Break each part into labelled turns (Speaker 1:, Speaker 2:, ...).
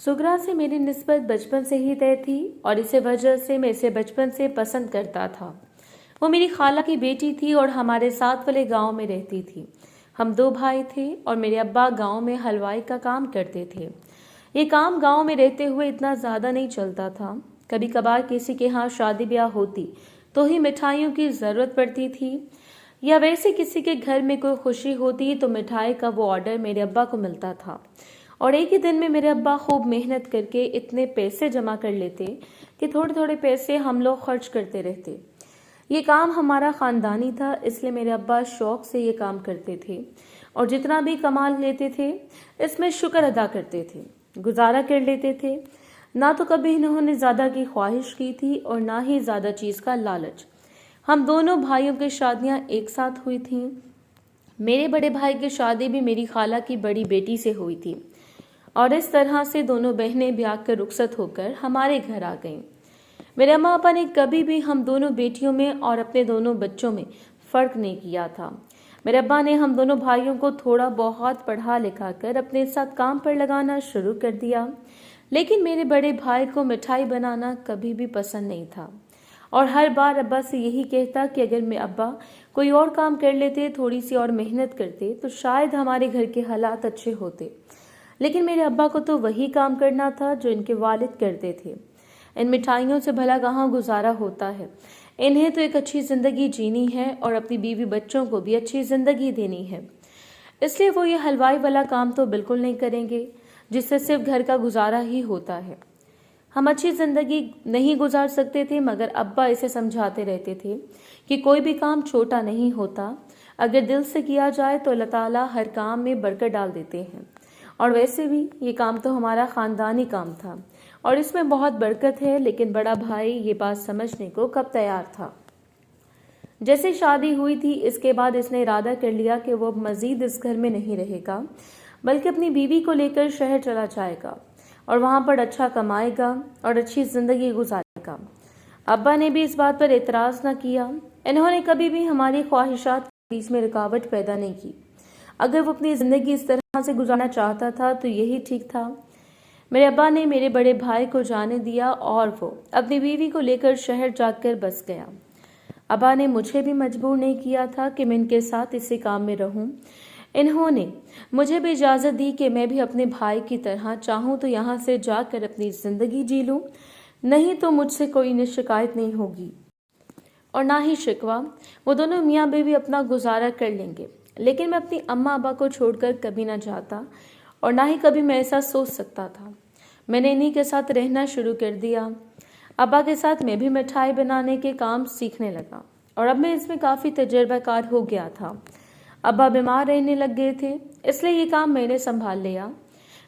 Speaker 1: सुगरा से मेरी निस्बत बचपन से ही तय थी और इसी वजह से मैं इसे बचपन से पसंद करता था। वो मेरी खाला की बेटी थी और हमारे साथ वाले गांव में रहती थी। हम दो भाई थे और मेरे अब्बा गांव में हलवाई का काम करते थे। ये काम गांव में रहते हुए इतना ज़्यादा नहीं चलता था। कभी कभार किसी के यहाँ शादी ब्याह होती तो ही मिठाइयों की ज़रूरत पड़ती थी, या वैसे किसी के घर में कोई खुशी होती तो मिठाई का वो ऑर्डर मेरे अब्बा को मिलता था। और एक ही दिन में मेरे अब्बा खूब मेहनत करके इतने पैसे जमा कर लेते कि थोड़े थोड़े पैसे हम लोग खर्च करते रहते। ये काम हमारा ख़ानदानी था, इसलिए मेरे अब्बा शौक़ से ये काम करते थे और जितना भी कमा लेते थे इसमें शुक्र अदा करते थे, गुजारा कर लेते थे। ना तो कभी इन्होंने ज़्यादा की ख्वाहिश की थी और ना ही ज़्यादा चीज़ का लालच। हम दोनों भाइयों की शादियाँ एक साथ हुई थीं। मेरे बड़े भाई की शादी भी मेरी खाला की बड़ी बेटी से हुई थी और इस तरह से दोनों बहनें ब्याह कर रुखसत होकर हमारे घर आ गईं। मेरे अम्मा पापा ने कभी भी हम दोनों बेटियों में और अपने दोनों बच्चों में फ़र्क नहीं किया था। मेरे अब्बा ने हम दोनों भाइयों को थोड़ा बहुत पढ़ा लिखा कर अपने साथ काम पर लगाना शुरू कर दिया, लेकिन मेरे बड़े भाई को मिठाई बनाना कभी भी पसंद नहीं था और हर बार अब्बा से यही कहता कि अगर मैं अब्बा कोई और काम कर लेते, थोड़ी सी और मेहनत करते तो शायद हमारे घर के हालात अच्छे होते। लेकिन मेरे अब्बा को तो वही काम करना था जो इनके वालिद करते थे। इन मिठाइयों से भला कहाँ गुजारा होता है। इन्हें तो एक अच्छी ज़िंदगी जीनी है और अपनी बीवी बच्चों को भी अच्छी ज़िंदगी देनी है, इसलिए वो ये हलवाई वाला काम तो बिल्कुल नहीं करेंगे जिससे सिर्फ घर का गुजारा ही होता है। हम अच्छी ज़िंदगी नहीं गुजार सकते थे, मगर अब्बा इसे समझाते रहते थे कि कोई भी काम छोटा नहीं होता, अगर दिल से किया जाए तो अल्लाह ताला हर काम में बरकत डाल देते हैं। और वैसे भी ये काम तो हमारा ख़ानदानी काम था और इसमें बहुत बरकत है, लेकिन बड़ा भाई ये बात समझने को कब तैयार था। जैसे शादी हुई थी इसके बाद इसने इरादा कर लिया कि वो अब मज़ीद इस घर में नहीं रहेगा, बल्कि अपनी बीवी को लेकर शहर चला जाएगा और वहाँ पर अच्छा कमाएगा और अच्छी ज़िंदगी गुजारेगा। अब्बा ने भी इस बात पर एतराज़ न किया। इन्होंने कभी भी हमारी ख्वाहिशात के बीच में रुकावट पैदा नहीं की। अगर वो अपनी ज़िंदगी इस तरह से गुजारना चाहता था तो यही ठीक था। मेरे अब्बा ने मेरे बड़े भाई को जाने दिया और वो अपनी बीवी को लेकर शहर जाकर बस गया। अब्बा ने मुझे भी मजबूर नहीं किया था कि मैं इनके साथ इसी काम में रहूं। इन्होंने मुझे भी इजाज़त दी कि मैं भी अपने भाई की तरह चाहूँ तो यहाँ से जाकर अपनी ज़िंदगी जी लूँ, नहीं तो मुझसे कोई शिकायत नहीं होगी और ना ही शिकवा। वो दोनों मियाँ बीवी अपना गुजारा कर लेंगे, लेकिन मैं अपनी अम्मा अब्बा को छोड़कर कभी ना जाता और ना ही कभी मैं ऐसा सोच सकता था। मैंने इन्हीं के साथ रहना शुरू कर दिया। अब्बा के साथ मैं भी मिठाई बनाने के काम सीखने लगा और अब मैं इसमें काफ़ी तजर्बाकार हो गया था। अब्बा बीमार रहने लग गए थे, इसलिए ये काम मैंने संभाल लिया।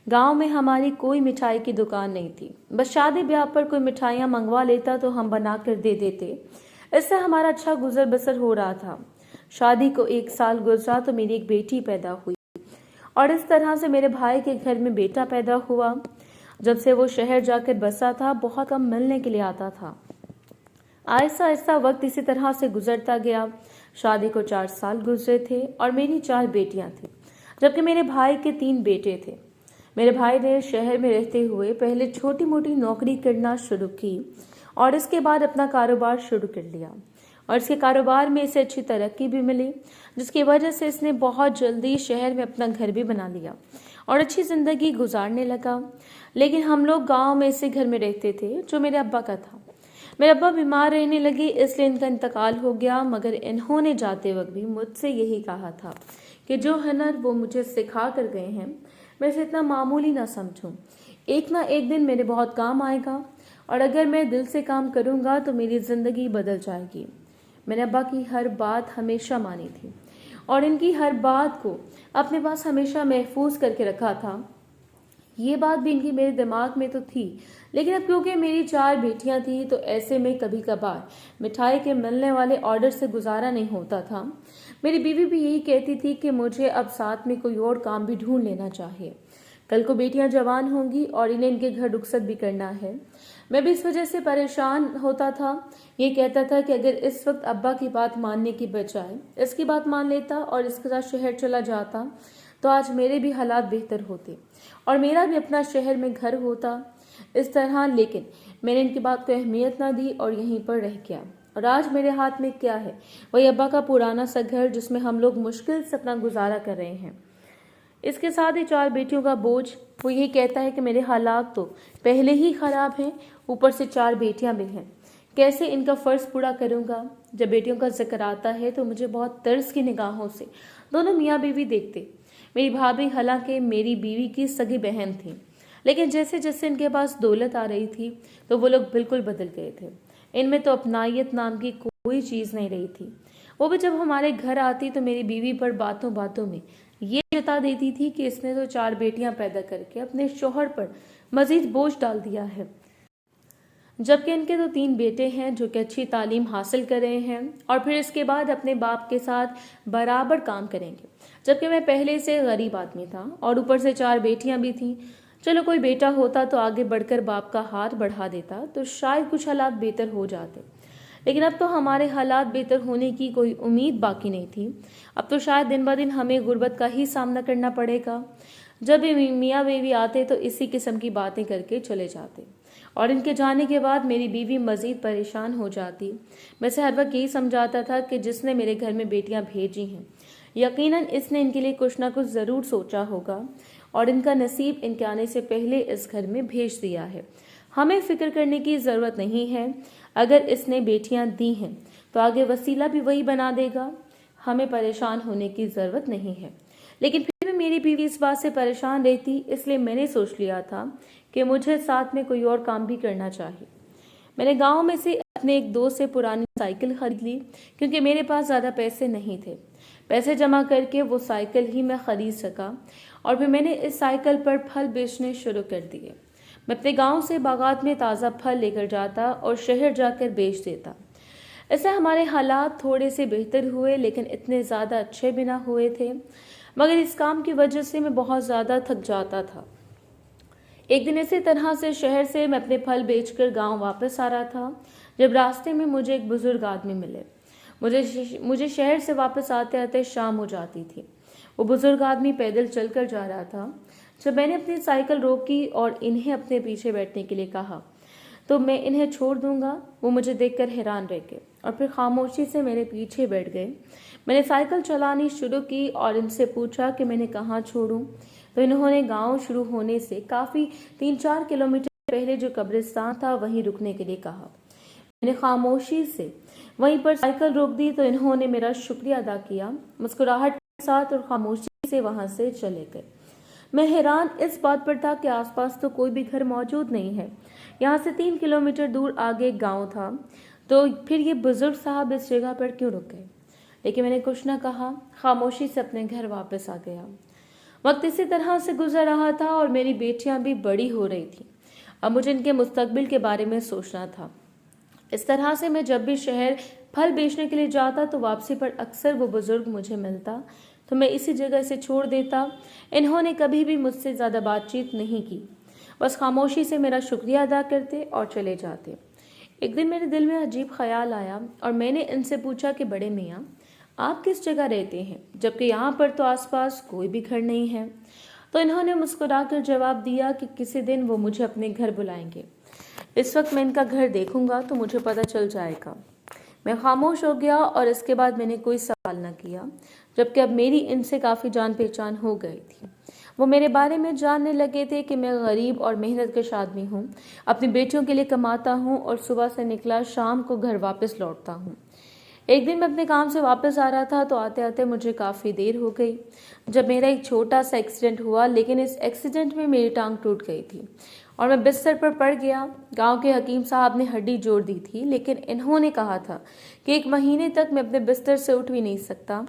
Speaker 1: गांव में हमारी कोई मिठाई की दुकान नहीं थी, बस शादी ब्याह पर कोई मिठाइयाँ मंगवा लेता तो हम बना कर दे देते। इससे हमारा अच्छा गुजर बसर हो रहा था। शादी को 1 साल गुजरा तो मेरी एक बेटी पैदा हुई और इस तरह से मेरे भाई के घर में बेटा पैदा हुआ। जब से वो शहर जाकर बसा था बहुत कम मिलने के लिए आता था। आहिस्ता आहिस्ता वक्त इसी तरह से गुजरता गया। शादी को 4 साल गुजरे थे और मेरी 4 बेटियां थीं, जबकि मेरे भाई के 3 बेटे थे। मेरे भाई ने शहर में रहते हुए पहले छोटी मोटी नौकरी करना शुरू की और इसके बाद अपना कारोबार शुरू कर लिया और इसके कारोबार में इसे अच्छी तरक्की भी मिली, जिसकी वजह से इसने बहुत जल्दी शहर में अपना घर भी बना लिया और अच्छी ज़िंदगी गुजारने लगा। लेकिन हम लोग गांव में इसी घर में रहते थे जो मेरे अब्बा का था। मेरे अब्बा बीमार रहने लगे, इसलिए इनका इंतकाल हो गया, मगर इन्होंने जाते वक्त भी मुझसे यही कहा था कि जो हुनर वो मुझे सिखा कर गए हैं मैं इसे इतना मामूली ना समझूं। एक ना एक दिन मेरे बहुत काम आएगा और अगर मैं दिल से काम करूंगा तो मेरी ज़िंदगी बदल जाएगी। मैंने अब्बा की हर बात हमेशा मानी थी और इनकी हर बात को अपने पास हमेशा महफूज करके रखा था। ये बात भी इनकी मेरे दिमाग में तो थी, लेकिन अब क्योंकि मेरी 4 बेटियां थी तो ऐसे में कभी कभार मिठाई के मिलने वाले ऑर्डर से गुजारा नहीं होता था। मेरी बीवी भी यही कहती थी कि मुझे अब साथ में कोई और काम भी ढूंढ लेना चाहिए। कल को बेटियां जवान होंगी और इन्हें इनके घर रुखसत भी करना है। मैं भी इस वजह से परेशान होता था। ये कहता था कि अगर इस वक्त अब्बा की बात मानने की बजाय इसकी बात मान लेता और इसके साथ शहर चला जाता تو آج میرے بھی حالات بہتر ہوتے اور میرا بھی اپنا شہر میں گھر ہوتا اس طرح، لیکن میں نے ان کی بات کو اہمیت نہ دی اور یہیں پر رہ گیا۔ اور آج میرے ہاتھ میں کیا ہے؟ وہی ابا کا پرانا سا گھر جس میں ہم لوگ مشکل سے اپنا گزارا کر رہے ہیں۔ اس کے ساتھ ہی 4 بیٹیوں کا بوجھ۔ وہ یہی کہتا ہے کہ میرے حالات تو پہلے ہی خراب ہیں، اوپر سے 4 بیٹیاں بھی ہیں، کیسے ان کا فرض پورا کروں گا؟ جب بیٹیوں کا ذکر آتا ہے تو مجھے بہت ترس کی نگاہوں سے دونوں میاں بیوی دیکھتے۔ میری بھابھی حالانکہ میری بیوی کی سگی بہن تھی، لیکن جیسے جیسے ان کے پاس دولت آ رہی تھی تو وہ لوگ بالکل بدل گئے تھے۔ ان میں تو اپنائیت نام کی کوئی چیز نہیں رہی تھی۔ وہ بھی جب ہمارے گھر آتی تو میری بیوی پر باتوں باتوں میں یہ جتا دیتی تھی کہ اس نے تو 4 بیٹیاں پیدا کر کے اپنے شوہر پر مزید بوجھ ڈال دیا ہے، جبکہ ان کے تو 3 بیٹے ہیں جو کہ اچھی تعلیم حاصل کر رہے ہیں اور پھر اس کے بعد اپنے باپ کے ساتھ برابر کام کریں گے، جبکہ میں پہلے سے غریب آدمی تھا اور اوپر سے 4 بیٹیاں بھی تھیں۔ چلو کوئی بیٹا ہوتا تو آگے بڑھ کر باپ کا ہاتھ بڑھا دیتا تو شاید کچھ حالات بہتر ہو جاتے، لیکن اب تو ہمارے حالات بہتر ہونے کی کوئی امید باقی نہیں تھی۔ اب تو شاید دن بہ دن ہمیں غربت کا ہی سامنا کرنا پڑے گا۔ جب بھی میاں بیوی آتے تو اسی قسم کی باتیں کر کے چلے جاتے اور ان کے جانے کے بعد میری بیوی مزید پریشان ہو جاتی۔ میں سے ہر وقت یہی سمجھاتا تھا کہ جس نے میرے گھر میں بیٹیاں بھیجی ہیں یقیناً اس نے ان کے لیے کچھ نہ کچھ ضرور سوچا ہوگا اور ان کا نصیب ان کے آنے سے پہلے اس گھر میں بھیج دیا ہے۔ ہمیں فکر کرنے کی ضرورت نہیں ہے، اگر اس نے بیٹیاں دی ہیں تو آگے وسیلہ بھی وہی بنا دے گا، ہمیں پریشان ہونے کی ضرورت نہیں ہے۔ لیکن پھر بھی میری بیوی اس بات سے پریشان رہتی، اس لیے میں نے سوچ لیا تھا کہ مجھے ساتھ میں کوئی اور کام بھی کرنا چاہیے۔ میں نے گاؤں میں سے اپنے ایک دوست سے پرانی سائیکل خرید لی، کیونکہ میرے پاس زیادہ پیسے نہیں تھے۔ پیسے جمع کر کے وہ سائیکل ہی میں خرید سکا اور پھر میں نے اس سائیکل پر پھل بیچنے شروع کر دیے۔ میں اپنے گاؤں سے باغات میں تازہ پھل لے کر جاتا اور شہر جا کر بیچ دیتا۔ اس سے ہمارے حالات تھوڑے سے بہتر ہوئے، لیکن اتنے زیادہ اچھے بھی نہ ہوئے تھے، مگر اس کام کی وجہ سے میں بہت زیادہ تھک جاتا تھا۔ ایک دن اسی طرح سے شہر سے میں اپنے پھل بیچ کر گاؤں واپس آ رہا تھا، جب راستے میں مجھے ایک بزرگ آدمی ملے۔ مجھے شہر سے واپس آتے آتے شام ہو جاتی تھی۔ وہ بزرگ آدمی پیدل چل کر جا رہا تھا۔ جب میں نے اپنی سائیکل روکی اور انہیں اپنے پیچھے بیٹھنے کے لیے کہا تو میں انہیں چھوڑ دوں گا، وہ مجھے دیکھ کر حیران رہ گئے اور پھر خاموشی سے میرے پیچھے بیٹھ گئے۔ میں نے سائیکل چلانی شروع کی اور ان سے پوچھا کہ میں نے کہاں چھوڑوں، تو انہوں نے گاؤں شروع ہونے سے کافی 3-4 کلومیٹر پہلے جو قبرستان تھا وہیں رکنے کے لیے کہا۔ میں نے خاموشی سے وہیں پر سائیکل روک دی تو انہوں نے میرا شکریہ ادا کیا، مسکراہٹ کے ساتھ، اور خاموشی سے وہاں سے چلے گئے۔ میں حیران اس بات پر تھا کہ آس پاس تو کوئی بھی گھر موجود نہیں ہے۔ یہاں سے 3 کلومیٹر دور آگے ایک گاؤں تھا، تو پھر یہ بزرگ صاحب اس جگہ پر کیوں رک گئے؟ لیکن میں نے کچھ نہ کہا، خاموشی سے اپنے گھر واپس آ گیا۔ وقت اسی طرح سے گزر رہا تھا اور میری بیٹیاں بھی بڑی ہو رہی تھیں۔ اب مجھے ان کے مستقبل کے بارے میں سوچنا تھا۔ اس طرح سے میں جب بھی شہر پھل بیچنے کے لیے جاتا تو واپسی پر اکثر وہ بزرگ مجھے ملتا تو میں اسی جگہ سے چھوڑ دیتا۔ انہوں نے کبھی بھی مجھ سے زیادہ بات چیت نہیں کی، بس خاموشی سے میرا شکریہ ادا کرتے اور چلے جاتے۔ ایک دن میرے دل میں عجیب خیال آیا اور میں نے ان سے پوچھا کہ بڑے میاں، آپ کس جگہ رہتے ہیں جبکہ یہاں پر تو آس پاس کوئی بھی گھر نہیں ہے؟ تو انہوں نے مسکرا کر جواب دیا کہ کسی دن وہ مجھے اپنے گھر بلائیں گے، اس وقت میں ان کا گھر دیکھوں گا تو مجھے پتہ چل جائے گا۔ میں خاموش ہو گیا اور اس کے بعد میں نے کوئی سوال نہ کیا، جبکہ اب میری ان سے کافی جان پہچان ہو گئی تھی۔ وہ میرے بارے میں جاننے لگے تھے کہ میں غریب اور محنت کش آدمی ہوں، اپنی بیٹیوں کے لیے کماتا ہوں اور صبح سے نکلا شام کو گھر واپس لوٹتا ہوں۔ ایک دن میں اپنے کام سے واپس آ رہا تھا تو آتے آتے مجھے کافی دیر ہو گئی، جب میرا ایک چھوٹا سا ایکسیڈنٹ ہوا، لیکن اس ایکسیڈنٹ میں میری ٹانگ ٹوٹ گئی تھی اور میں بستر پر پڑ گیا۔ گاؤں کے حکیم صاحب نے ہڈی جوڑ دی تھی، لیکن انہوں نے کہا تھا کہ 1 مہینے تک میں اپنے بستر سے اٹھ بھی نہیں سکتا۔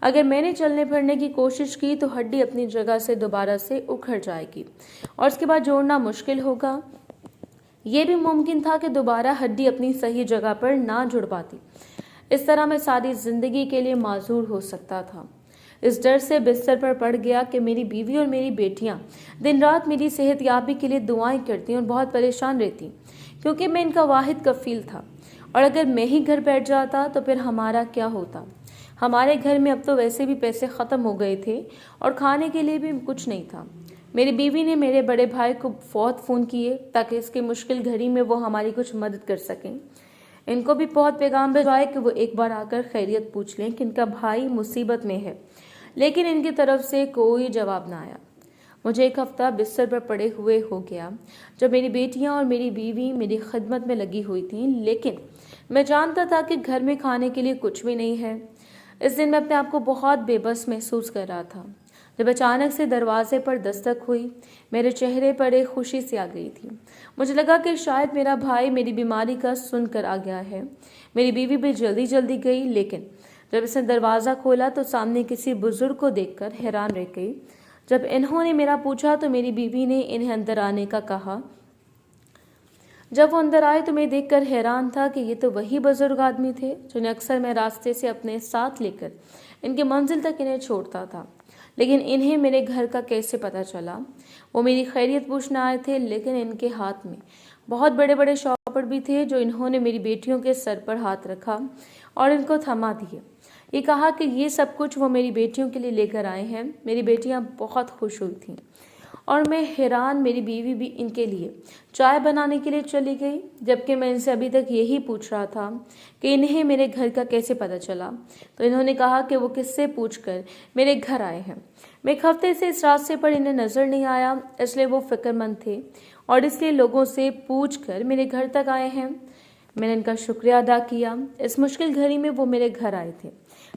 Speaker 1: اگر میں نے چلنے پھرنے کی کوشش کی تو ہڈی اپنی جگہ سے دوبارہ سے اکھڑ جائے گی اور اس کے بعد جوڑنا مشکل ہوگا۔ یہ بھی ممکن تھا کہ دوبارہ ہڈی اپنی صحیح جگہ پر نہ جڑ پاتی۔ اس طرح میں ساری زندگی کے لیے معذور ہو سکتا تھا۔ اس ڈر سے بستر پر پڑ گیا کہ میری بیوی اور میری بیٹیاں دن رات میری صحت یابی کے لیے دعائیں کرتی اور بہت پریشان رہتی، کیونکہ میں ان کا واحد کفیل تھا، اور اگر میں ہی گھر بیٹھ جاتا تو پھر ہمارا کیا ہوتا؟ हमारे घर में अब तो वैसे भी पैसे ख़त्म हो गए थे और खाने के लिए भी कुछ नहीं था। मेरी बीवी ने मेरे बड़े भाई को बहुत फ़ोन किए ताकि इसकी मुश्किल घड़ी में वो हमारी कुछ मदद कर सकें। इनको भी बहुत पैगाम भिजवाए कि वो एक बार आकर खैरियत पूछ लें कि इनका भाई मुसीबत में है, लेकिन इनकी तरफ से कोई जवाब ना आया। मुझे एक हफ्ता बिस्तर पर पड़े हुए हो गया जब मेरी बेटियां और मेरी बीवी मेरी खिदमत में लगी हुई थीं, लेकिन मैं जानता था कि घर में खाने के लिए कुछ भी नहीं है। इस दिन मैं अपने आप को बहुत बेबस महसूस कर रहा था जब अचानक से दरवाजे पर दस्तक हुई। मेरे चेहरे पर एक खुशी सी आ गई थी। मुझे लगा कि शायद मेरा भाई मेरी बीमारी का सुनकर आ गया है। मेरी बीवी भी जल्दी जल्दी गई, लेकिन जब इसने दरवाज़ा खोला तो सामने किसी बुजुर्ग को देखकर हैरान रह गई। जब इन्होंने मेरा पूछा तो मेरी बीवी ने इन्हें अंदर आने का कहा। जब वो अंदर आए तो मैं देखकर हैरान था कि ये तो वही बुजुर्ग आदमी थे जिन्हें अक्सर मैं रास्ते से अपने साथ लेकर इनके मंजिल तक इन्हें छोड़ता था। लेकिन इन्हें मेरे घर का कैसे पता चला? वो मेरी खैरियत पूछने आए थे, लेकिन इनके हाथ में बहुत बड़े बड़े शॉपर भी थे जो इन्होंने मेरी बेटियों के सर पर हाथ रखा और इनको थमा दिए। ये कहा कि ये सब कुछ वो मेरी बेटियों के लिए लेकर आए हैं। मेरी बेटियां बहुत खुश हुई थीं और मैं हैरान। मेरी बीवी भी इनके लिए चाय बनाने के लिए चली गई, जबकि मैं इनसे अभी तक यही पूछ रहा था कि इन्हें मेरे घर का कैसे पता चला। तो इन्होंने कहा कि वो किससे पूछकर मेरे घर आए हैं। मैं एक हफ्ते से इस रास्ते पर इन्हें नजर नहीं आया, इसलिए वो फिक्रमंद थे और इसलिए लोगों से पूछकर मेरे घर तक आए हैं। मैंने इनका शुक्रिया अदा किया। इस मुश्किल घड़ी में वो मेरे घर आए थे।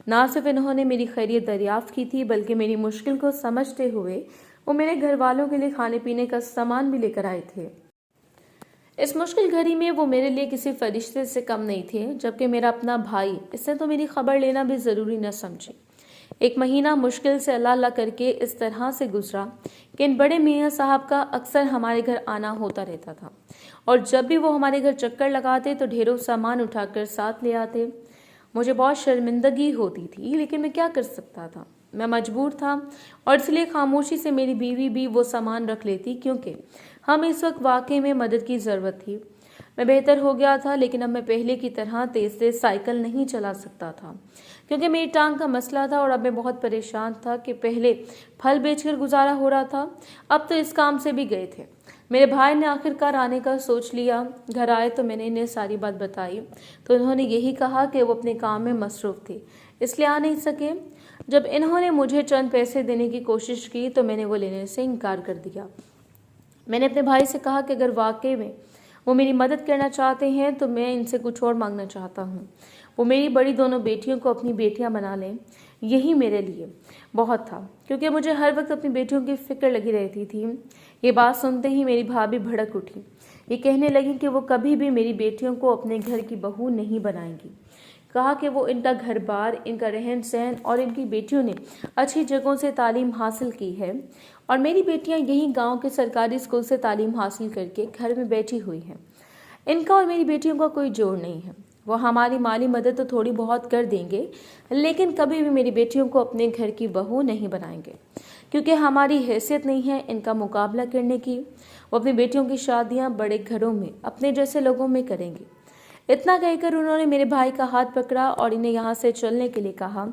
Speaker 1: ना सिर्फ इन्होंने मेरी खैरियत दरियाफ्त की थी, बल्कि मेरी मुश्किल को समझते हुए वो मेरे घर वालों के लिए खाने पीने का सामान भी लेकर आए थे। इस मुश्किल घड़ी में वो मेरे लिए किसी फरिश्ते से कम नहीं थे, जबकि मेरा अपना भाई, इसने तो मेरी खबर लेना भी ज़रूरी न समझी। एक महीना मुश्किल से अल्लाह अल्लाह करके इस तरह से गुजरा कि इन बड़े मियाँ साहब का अक्सर हमारे घर आना होता रहता था और जब भी वो हमारे घर चक्कर लगाते तो ढेरों सामान उठाकर साथ ले आते। मुझे बहुत शर्मिंदगी होती थी, लेकिन मैं क्या कर सकता था? मैं मजबूर था और इसलिए खामोशी से मेरी बीवी भी वो सामान रख लेती, क्योंकि हमें इस वक्त वाकई में मदद की ज़रूरत थी। मैं बेहतर हो गया था, लेकिन अब मैं पहले की तरह तेज तेज साइकिल नहीं चला सकता था क्योंकि मेरी टांग का मसला था। और अब मैं बहुत परेशान था कि पहले फल बेचकर गुजारा हो रहा था, अब तो इस काम से भी गए थे। मेरे भाई ने आखिरकार आने का सोच लिया। घर आए तो मैंने इन्हें सारी बात बताई, तो इन्होंने यही कहा कि वो अपने काम में मसरूफ़ थे, इसलिए आ नहीं सके। जब इन्होंने मुझे चंद पैसे देने की कोशिश की तो मैंने वो लेने से इनकार कर दिया। मैंने अपने भाई से कहा कि अगर वाकई में वो मेरी मदद करना चाहते हैं तो मैं इनसे कुछ और मांगना चाहता हूँ। वो मेरी बड़ी दोनों बेटियों को अपनी बेटियां बना लें, यही मेरे लिए बहुत था, क्योंकि मुझे हर वक्त अपनी बेटियों की फिक्र लगी रहती थी। ये बात सुनते ही मेरी भाभी भड़क उठी। ये कहने लगी कि वो कभी भी मेरी बेटियों को अपने घर की बहू नहीं बनाएंगी। कहा कि वो इनका घर बार, इनका रहन सहन और इनकी बेटियों ने अच्छी जगहों से तालीम हासिल की है और मेरी बेटियां यही गांव के सरकारी स्कूल से तालीम हासिल करके घर में बैठी हुई हैं। इनका और मेरी बेटियों का कोई जोड़ नहीं है। वो हमारी माली मदद तो थोड़ी बहुत कर देंगे, लेकिन कभी भी मेरी बेटियों को अपने घर की बहू नहीं बनाएंगे, क्योंकि हमारी हैसियत नहीं है इनका मुकाबला करने की। वो अपनी बेटियों की शादियां बड़े घरों में अपने जैसे लोगों में करेंगे। इतना कहकर उन्होंने मेरे भाई का हाथ पकड़ा और इन्हें यहाँ से चलने के लिए कहा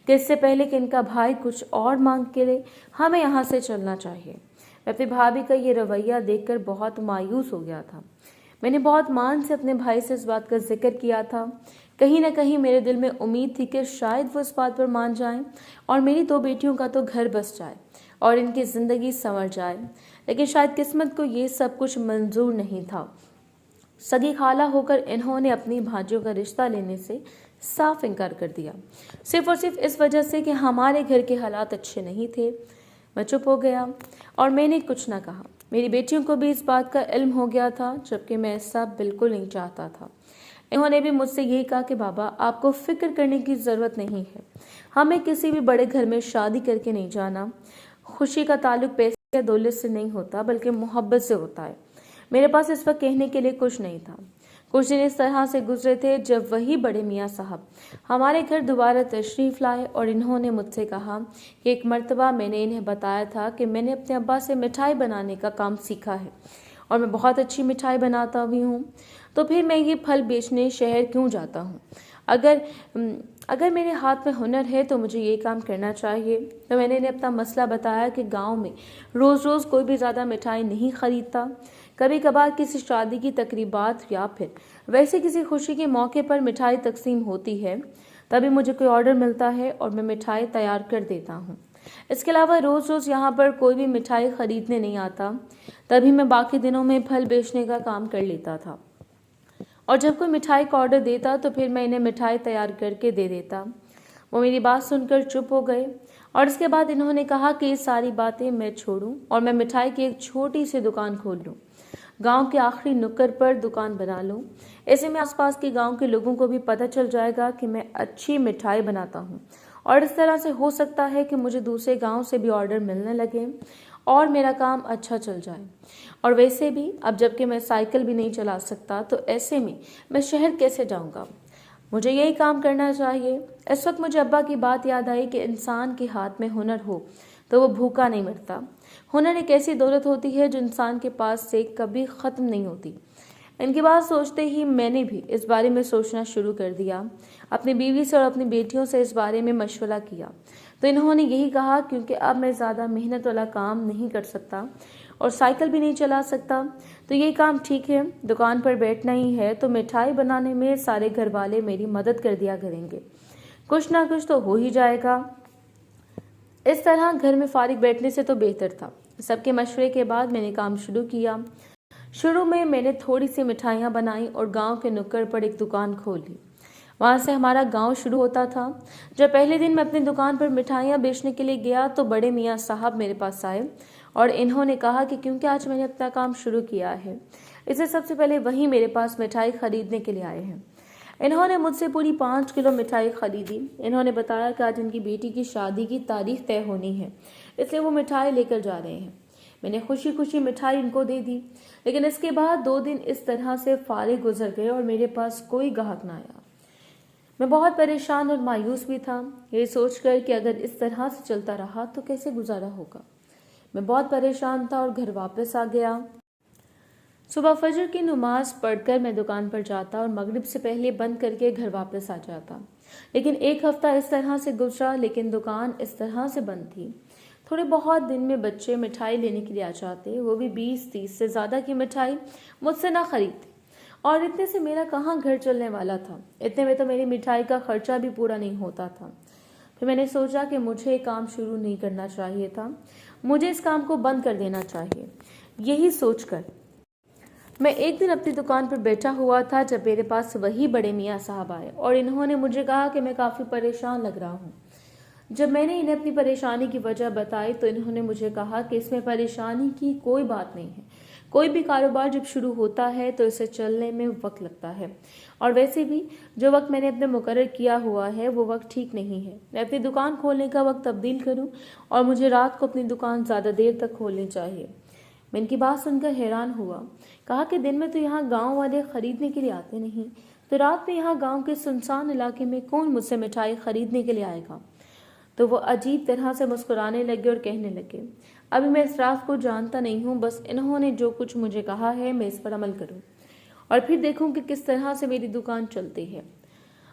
Speaker 1: कि इससे पहले कि इनका भाई कुछ और मांग के ले, हमें यहाँ से चलना चाहिए। मैं अपनी भाभी का ये रवैया देखकर बहुत मायूस हो गया था। मैंने बहुत मान से अपने भाई से इस बात का जिक्र किया था। कहीं ना कहीं मेरे दिल में उम्मीद थी कि शायद वो इस बात पर मान जाएं और मेरी दो बेटियों का तो घर बस जाए और इनकी ज़िंदगी संवर जाए, लेकिन शायद किस्मत को ये सब कुछ मंजूर नहीं था। सगी खाला होकर इन्होंने अपनी भांजियों का रिश्ता लेने से साफ इनकार कर दिया, सिर्फ और सिर्फ इस वजह से कि हमारे घर के हालात अच्छे नहीं थे। मैं चुप हो गया और मैंने कुछ ना कहा। मेरी बेटियों को भी इस बात का इल्म हो गया था, जबकि मैं ऐसा बिल्कुल नहीं चाहता था। इन्होंने भी मुझसे यही कहा कि बाबा, आपको फिक्र करने की ज़रूरत नहीं है, हमें किसी भी बड़े घर में शादी करके नहीं जाना। खुशी का ताल्लुक पैसे या दौलत से नहीं होता, बल्कि मोहब्बत से होता है। मेरे पास इस वक्त कहने के लिए कुछ नहीं था। कुछ दिन इस तरह से गुजरे थे जब वही बड़े मियाँ साहब हमारे घर दोबारा तशरीफ़ लाए और इन्होंने मुझसे कहा कि एक मर्तबा मैंने इन्हें बताया था कि मैंने अपने अब्बा से मिठाई बनाने का काम सीखा है और मैं बहुत अच्छी मिठाई बनाता भी हूँ, तो फिर मैं ये फल बेचने शहर क्यों जाता हूँ। اگر میرے ہاتھ میں ہنر ہے تو مجھے یہ کام کرنا چاہیے۔ تو میں نے انہیں اپنا مسئلہ بتایا کہ گاؤں میں روز روز کوئی بھی زیادہ مٹھائی نہیں خریدتا، کبھی کبھار کسی شادی کی تقریبات یا پھر ویسے کسی خوشی کے موقع پر مٹھائی تقسیم ہوتی ہے، تبھی مجھے کوئی آرڈر ملتا ہے اور میں مٹھائی تیار کر دیتا ہوں۔ اس کے علاوہ روز روز یہاں پر کوئی بھی مٹھائی خریدنے نہیں آتا، تبھی میں باقی دنوں میں پھل بیچنے کا کام کر لیتا تھا، اور جب کوئی مٹھائی کا آرڈر دیتا تو پھر میں انہیں مٹھائی تیار کر کے دے دیتا۔ وہ میری بات سن کر چپ ہو گئے اور اس کے بعد انہوں نے کہا کہ یہ ساری باتیں میں چھوڑوں اور میں مٹھائی کی ایک چھوٹی سی دکان کھول لوں، گاؤں کے آخری نکڑ پر دکان بنا لوں۔ ایسے میں آس پاس کے گاؤں کے لوگوں کو بھی پتہ چل جائے گا کہ میں اچھی مٹھائی بناتا ہوں، اور اس طرح سے ہو سکتا ہے کہ مجھے دوسرے گاؤں سے بھی آرڈر ملنے لگے اور میرا کام اچھا چل جائے۔ اور ویسے بھی اب جب کہ میں سائیکل بھی نہیں چلا سکتا تو ایسے میں شہر کیسے جاؤں گا؟ مجھے یہی کام کرنا چاہیے۔ اس وقت مجھے ابا کی بات یاد آئی کہ انسان کے ہاتھ میں ہنر ہو تو وہ بھوکا نہیں مرتا۔ ہنر ایک ایسی دولت ہوتی ہے جو انسان کے پاس سے کبھی ختم نہیں ہوتی۔ ان کی بات سوچتے ہی میں نے بھی اس بارے میں سوچنا شروع کر دیا۔ اپنی بیوی سے اور اپنی بیٹیوں سے اس بارے میں مشورہ کیا تو انہوں نے یہی کہا، کیونکہ اب میں زیادہ محنت والا کام نہیں کر سکتا اور سائیکل بھی نہیں چلا سکتا، تو یہ کام ٹھیک ہے، دکان پر بیٹھنا ہی ہے تو مٹھائی بنانے میں سارے گھر والے میری مدد کر دیا کریں گے، کچھ نہ کچھ تو ہو ہی جائے گا۔ اس طرح گھر میں فارغ بیٹھنے سے تو بہتر تھا۔ سب کے مشورے کے بعد میں نے کام شروع کیا۔ شروع میں نے تھوڑی سی مٹھائیاں بنائیں اور گاؤں کے نکڑ پر ایک دکان کھول لی۔ وہاں سے ہمارا گاؤں شروع ہوتا تھا۔ جب پہلے دن میں اپنی دکان پر مٹھائیاں بیچنے کے لیے گیا تو بڑے میاں صاحب میرے پاس آئے اور انہوں نے کہا کہ کیونکہ آج میں نے اپنا کام شروع کیا ہے، اسے سب سے پہلے وہی میرے پاس مٹھائی خریدنے کے لیے آئے ہیں۔ انہوں نے مجھ سے پوری 5 کلو مٹھائی خریدی۔ انہوں نے بتایا کہ آج ان کی بیٹی کی شادی کی تاریخ طے ہونی ہے، اس لیے وہ مٹھائی لے کر جا رہے ہیں۔ میں نے خوشی خوشی مٹھائی ان کو دے دی، لیکن اس کے بعد 2 دن اس طرح سے فارغ گزر گئے اور میرے پاس کوئی گاہک نہ آیا۔ میں بہت پریشان اور مایوس بھی تھا، یہ سوچ کر کہ اگر اس طرح سے چلتا رہا تو کیسے گزارا ہوگا۔ میں بہت پریشان تھا اور گھر واپس آ گیا۔ صبح فجر کی نماز پڑھ کر میں دکان پر جاتا اور مغرب سے پہلے بند کر کے گھر واپس آ جاتا، لیکن 1 ہفتہ اس طرح سے گزرا، لیکن دکان اس طرح سے بند تھی۔ تھوڑے بہت دن میں بچے مٹھائی لینے کے لیے آ جاتے، وہ بھی 20-30 سے زیادہ کی مٹھائی مجھ سے نہ خریدتے، اور اتنے سے میرا کہاں گھر چلنے والا تھا، اتنے میں تو میری مٹھائی کا خرچہ بھی پورا نہیں ہوتا تھا۔ پھر میں نے سوچا کہ مجھے کام شروع نہیں کرنا چاہیے تھا، مجھے اس کام کو بند کر دینا چاہیے۔ یہی سوچ کر میں ایک دن اپنی دکان پر بیٹھا ہوا تھا جب میرے پاس وہی بڑے میاں صاحب آئے اور انہوں نے مجھے کہا کہ میں کافی پریشان لگ رہا ہوں۔ جب میں نے انہیں اپنی پریشانی کی وجہ بتائی تو انہوں نے مجھے کہا کہ اس میں پریشانی کی کوئی بات نہیں ہے، کوئی بھی کاروبار جب شروع ہوتا ہے تو اسے چلنے میں وقت لگتا ہے، اور ویسے بھی جو وقت میں نے اپنے مقرر کیا ہوا ہے وہ وقت ٹھیک نہیں ہے۔ میں اپنی دکان کھولنے کا وقت تبدیل کروں اور مجھے رات کو اپنی دکان زیادہ دیر تک کھولنی چاہیے۔ میں ان کی بات سن کر حیران ہوا، کہا کہ دن میں تو یہاں گاؤں والے خریدنے کے لیے آتے نہیں، تو رات میں یہاں گاؤں کے سنسان علاقے میں کون مجھ سے مٹھائی خریدنے کے لیے آئے گا؟ تو وہ عجیب طرح سے مسکرانے لگے اور کہنے لگے، ابھی میں اس راز کو جانتا نہیں ہوں، بس انہوں نے جو کچھ مجھے کہا ہے میں اس پر عمل کروں اور پھر دیکھوں کہ کس طرح سے میری دکان چلتی ہے۔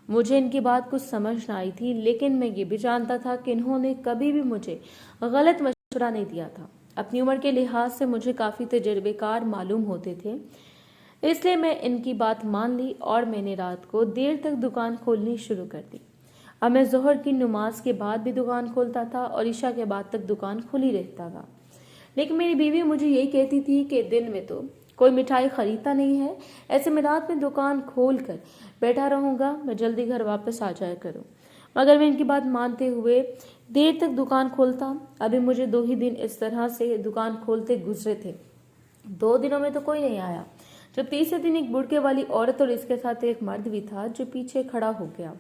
Speaker 1: مجھے ان کی بات کچھ سمجھ نہ آئی تھی، لیکن میں یہ بھی جانتا تھا کہ انہوں نے کبھی بھی مجھے غلط مشورہ نہیں دیا تھا۔ اپنی عمر کے لحاظ سے مجھے کافی تجربے کار معلوم ہوتے تھے، اس لیے میں ان کی بات مان لی اور میں نے رات کو دیر تک دکان کھولنی شروع کر دی۔ اب میں ظہر کی نماز کے بعد بھی دکان کھولتا تھا اور عشاء کے بعد تک دکان کھلی رہتا تھا، لیکن میری بیوی مجھے یہی کہتی تھی کہ دن میں تو کوئی مٹھائی خریدتا نہیں ہے، ایسے میں رات میں دکان کھول کر بیٹھا رہوں گا، میں جلدی گھر واپس آ جایا کروں۔ مگر میں ان کی بات مانتے ہوئے دیر تک دکان کھولتا۔ ابھی مجھے 2 ہی دن اس طرح سے دکان کھولتے گزرے تھے، 2 دنوں میں تو کوئی نہیں آیا، جب تیسرے دن ایک بڑکے والی عورت اور اس کے ساتھ ایک مرد بھی تھا جو پیچھے کھڑا ہو گیا۔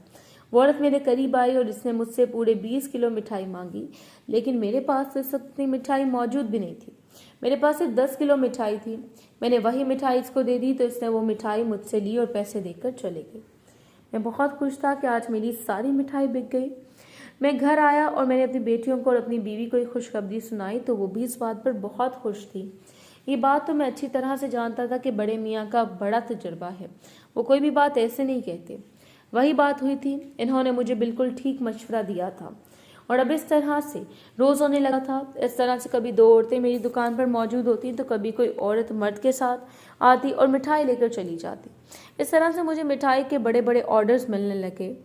Speaker 1: وہ عورت میرے قریب آئی اور اس نے مجھ سے پورے 20 کلو مٹھائی مانگی، لیکن میرے پاس اس وقت اتنی مٹھائی موجود بھی نہیں تھی، میرے پاس صرف 10 کلو مٹھائی تھی۔ میں نے وہی مٹھائی اس کو دے دی تو اس نے وہ مٹھائی مجھ سے لی اور پیسے دے کر چلے گئی۔ میں بہت خوش تھا کہ آج میری ساری مٹھائی بک گئی۔ میں گھر آیا اور میں نے اپنی بیٹیوں کو اور اپنی بیوی کو ایک خوشخبری سنائی تو وہ بھی اس بات پر بہت خوش تھی۔ یہ بات تو میں اچھی طرح سے جانتا تھا کہ بڑے میاں کا بڑا تجربہ ہے، وہ کوئی بھی بات ایسے نہیں کہتے۔ वही बात हुई थी। इन्होंने मुझे बिल्कुल ठीक मशवरा दिया था और अब इस तरह से रोज होने लगा था। इस तरह से कभी दो औरतें मेरी दुकान पर मौजूद होती तो कभी कोई औरत मर्द के साथ आती और मिठाई लेकर चली जाती। इस तरह से मुझे मिठाई के बड़े बड़े ऑर्डर्स मिलने लगे।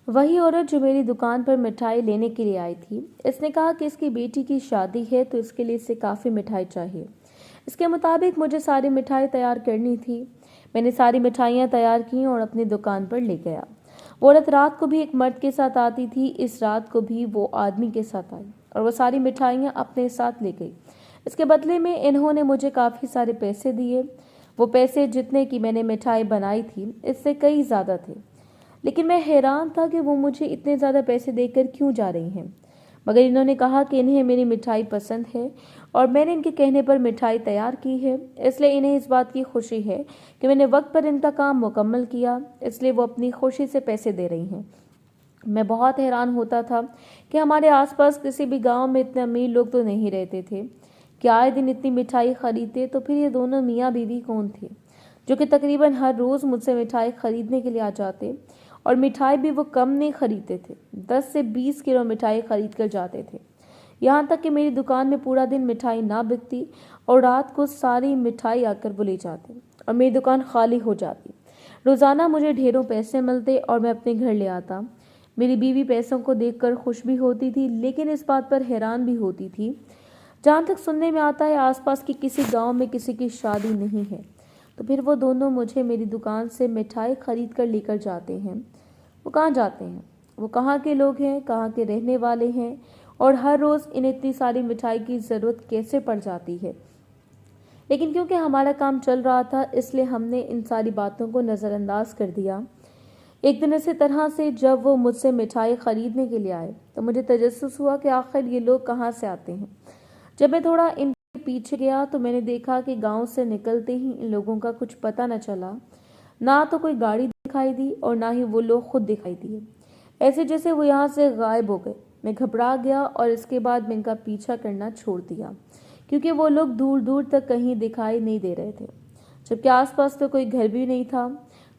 Speaker 1: वही औरत जो मेरी दुकान पर मिठाई लेने के लिए आई थी, इसने कहा कि इसकी बेटी की शादी है तो इसके लिए इसे काफ़ी मिठाई चाहिए। इसके मुताबिक मुझे सारी मिठाई तैयार करनी थी। मैंने सारी मिठाइयाँ तैयार की और अपनी दुकान पर ले गया। वो औरत रात को भी एक मर्द के साथ आती थी, इस रात को भी वो आदमी के साथ आई और वो सारी मिठाइयाँ अपने साथ ले गई। इसके बदले में इन्होंने मुझे काफ़ी सारे पैसे दिए। वो पैसे जितने की मैंने मिठाई बनाई थी इससे कई ज़्यादा थे, लेकिन मैं हैरान था कि वो मुझे इतने ज़्यादा पैसे देकर क्यों जा रही हैं। मगर इन्होंने कहा कि इन्हें मेरी मिठाई पसंद है और मैंने इनके कहने पर मिठाई तैयार की है, इसलिए इन्हें इस बात की खुशी है कि मैंने वक्त पर इनका काम मुकम्मल किया, इसलिए वो अपनी खुशी से पैसे दे रही हैं। मैं बहुत हैरान होता था कि हमारे आसपास किसी भी गांव में इतने अमीर लोग तो नहीं रहते थे कि आए दिन इतनी मिठाई खरीदते। तो फिर ये दोनों मियाँ बीवी कौन थे जो कि तकरीबन हर रोज़ मुझसे मिठाई खरीदने के लिए आ जाते, और मिठाई भी वो कम नहीं खरीदते थे, 10 से 20 किलो मिठाई खरीद कर जाते थे। यहाँ तक कि मेरी दुकान में पूरा दिन मिठाई ना बिकती और रात को सारी मिठाई आकर वो ले जाते और मेरी दुकान खाली हो जाती। रोज़ाना मुझे ढेरों पैसे मिलते और मैं अपने घर ले आता। मेरी बीवी पैसों को देखकर खुश भी होती थी, लेकिन इस बात पर हैरान भी होती थी। जहाँ तक सुनने में आता है, आसपास के किसी गांव में किसी की शादी नहीं है, तो फिर वो दोनों मुझे मेरी दुकान से मिठाई खरीद कर लेकर जाते हैं। वो कहाँ जाते हैं, वो कहाँ के लोग हैं, कहाँ के रहने वाले हैं, और हर रोज़ इन्हें इतनी सारी मिठाई की ज़रूरत कैसे पड़ जाती है। लेकिन क्योंकि हमारा काम चल रहा था, इसलिए हमने इन सारी बातों को नज़रअंदाज कर दिया। एक दिन इसी तरह से जब वो मुझसे मिठाई खरीदने के लिए आए तो मुझे तजस्सुस हुआ कि आखिर ये लोग कहाँ से आते हैं। जब मैं थोड़ा इनके पीछे गया तो मैंने देखा कि गांव से निकलते ही इन लोगों का कुछ पता न चला। ना तो कोई गाड़ी दिखाई दी और ना ही वो लोग खुद दिखाई दिए, ऐसे जैसे वो यहाँ से गायब हो गए। मैं घबरा गया और इसके बाद मैं इनका पीछा करना छोड़ दिया, क्योंकि वो लोग दूर दूर तक कहीं दिखाई नहीं दे रहे थे, जबकि आसपास तो कोई घर भी नहीं था।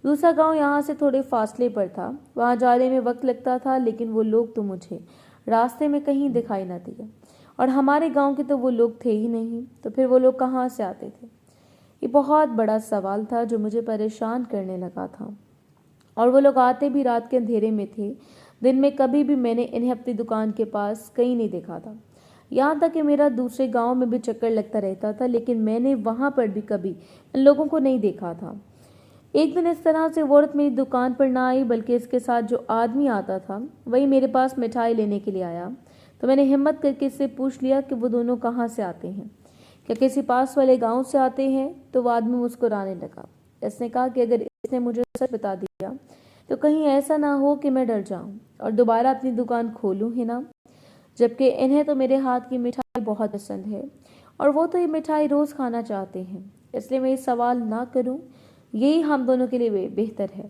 Speaker 1: दूसरा गांव यहाँ से थोड़े फासले पर था, वहाँ जाने में वक्त लगता था, लेकिन वो लोग तो मुझे रास्ते में कहीं दिखाई न दिए, और हमारे गांव के तो वो लोग थे ही नहीं, तो फिर वो लोग कहाँ से आते थे। ये बहुत बड़ा सवाल था जो मुझे परेशान करने लगा था। और वो लोग आते भी रात के अंधेरे में थे, दिन में कभी भी मैंने इन्हें अपनी दुकान के पास कहीं नहीं देखा था। यहाँ तक कि मेरा दूसरे गांव में भी चक्कर लगता रहता था, लेकिन मैंने वहाँ पर भी कभी इन लोगों को नहीं देखा था। एक दिन इस तरह से वो औरत मेरी दुकान पर ना आई, बल्कि इसके साथ जो आदमी आता था वही मेरे पास मिठाई लेने के लिए आया। तो मैंने हिम्मत करके इससे पूछ लिया कि वो दोनों कहाँ से आते हैं, क्या किसी पास वाले गांव से आते हैं। तो वो आदमी मुस्कुराने लगा। इसने कहा कि अगर इसने मुझे सच बता दिया तो कहीं ऐसा ना हो कि मैं डर जाऊं और दोबारा अपनी दुकान खोलूं ही ना, जबकि इन्हें तो मेरे हाथ की मिठाई बहुत पसंद है और वो तो ये मिठाई रोज़ खाना चाहते हैं, इसलिए मैं ये सवाल ना करूं, यही हम दोनों के लिए बेहतर है।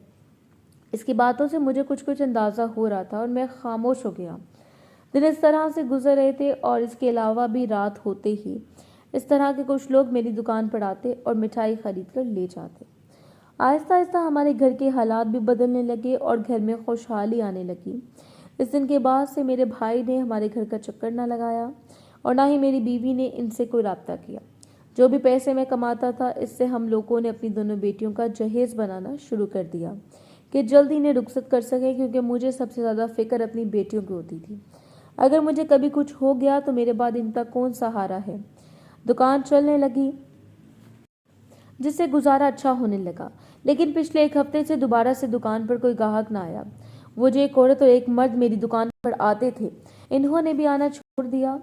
Speaker 1: इसकी बातों से मुझे कुछ कुछ अंदाज़ा हो रहा था और मैं खामोश हो गया। दिन इस तरह से गुजर रहे थे और इसके अलावा भी रात होते ही इस तरह के कुछ लोग मेरी दुकान पर आते और मिठाई खरीद कर ले जाते। आहिस्ता आहिस्ता हमारे घर के हालात भी बदलने लगे और घर में खुशहाली आने लगी। इस दिन के बाद से मेरे भाई ने हमारे घर का चक्कर ना लगाया और ना ही मेरी बीवी ने इनसे कोई रब्ता किया। जो भी पैसे मैं कमाता था, इससे हम लोगों ने अपनी दोनों बेटियों का जहेज बनाना शुरू कर दिया कि जल्दी इन्हें रुखसत कर सके, क्योंकि मुझे सबसे ज़्यादा फिक्र अपनी बेटियों की होती थी। अगर मुझे कभी कुछ हो गया तो मेरे बाद इनका कौन सहारा है। दुकान चलने लगी, जिससे गुजारा अच्छा होने लगा, लेकिन पिछले एक हफ्ते से दोबारा से दुकान पर कोई ग्राहक ना आया। वो जो एक औरत और एक मर्द मेरी दुकान पर आते थे, इन्होंने भी आना छोड़ दिया।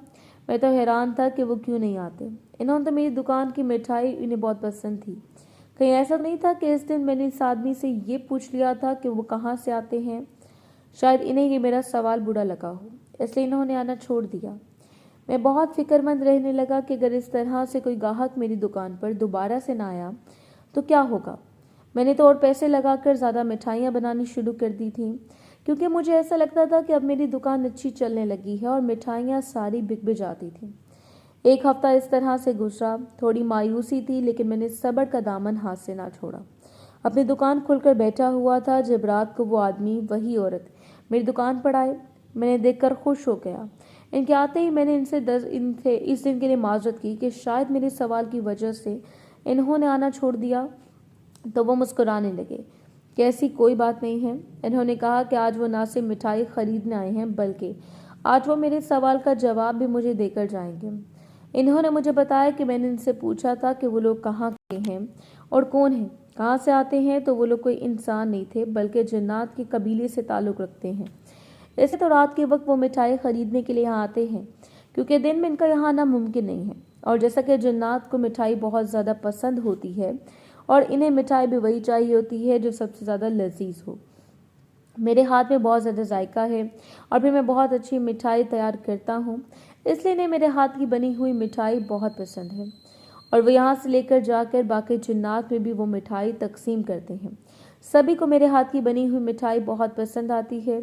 Speaker 1: मैं तो हैरान था कि वो क्यों नहीं आते। इन्होंने तो मेरी दुकान की मिठाई इन्हें बहुत पसंद थी। कहीं ऐसा नहीं था कि इस दिन मैंने इस आदमी से ये पूछ लिया था कि वो कहाँ से आते हैं। शायद इन्हें ये मेरा सवाल बुरा लगा हो, इसलिए इन्होंने आना छोड़ दिया। मैं बहुत फिक्रमंद रहने लगा कि अगर इस तरह से कोई ग्राहक मेरी दुकान पर दोबारा से ना आया तो क्या होगा। मैंने तो और पैसे लगाकर ज़्यादा मिठाइयाँ बनानी शुरू कर दी थी, क्योंकि मुझे ऐसा लगता था कि अब मेरी दुकान अच्छी चलने लगी है और मिठाइयाँ सारी बिक भी जाती थी। एक हफ्ता इस तरह से गुजरा। थोड़ी मायूसी थी, लेकिन मैंने सब्र का दामन हाथ से ना छोड़ा। अपनी दुकान खोलकर बैठा हुआ था जब रात को वो आदमी, वही औरत, मेरी दुकान पर आए। मैंने देखकर खुश हो गया। इनके आते ही मैंने इनसे इस दिन के लिए माजरत की कि शायद मेरे सवाल की वजह से इन्होंने आना छोड़ दिया। तो वो मुस्कुराने लगे कि ऐसी कोई बात नहीं है। इन्होंने कहा कि आज वो ना सिर्फ मिठाई खरीदने आए हैं बल्कि आज वो मेरे सवाल का जवाब भी मुझे देकर जाएंगे। इन्होंने मुझे बताया कि मैंने इनसे पूछा था कि वो लोग कहाँ के हैं और कौन हैं, कहाँ से आते हैं, तो वो लोग कोई इंसान नहीं थे बल्कि जन्नात के कबीले से ताल्लुक़ रखते हैं। ऐसे तो रात के वक्त वो मिठाई खरीदने के लिए यहाँ आते हैं क्योंकि दिन में इनका यहाँ आना मुमकिन नहीं है। और जैसा कि जन्नात को मिठाई बहुत ज़्यादा पसंद होती है और इन्हें मिठाई भी वही चाहिए होती है जो सबसे ज़्यादा लजीज हो। मेरे हाथ में बहुत ज़्यादा जायका है और फिर मैं बहुत अच्छी मिठाई तैयार करता हूँ, इसलिए इन्हें मेरे हाथ की बनी हुई मिठाई बहुत पसंद है और वो यहाँ से लेकर जाकर बाकी जन्नात में भी वो मिठाई तकसीम करते हैं। सभी को मेरे हाथ की बनी हुई मिठाई बहुत पसंद आती है,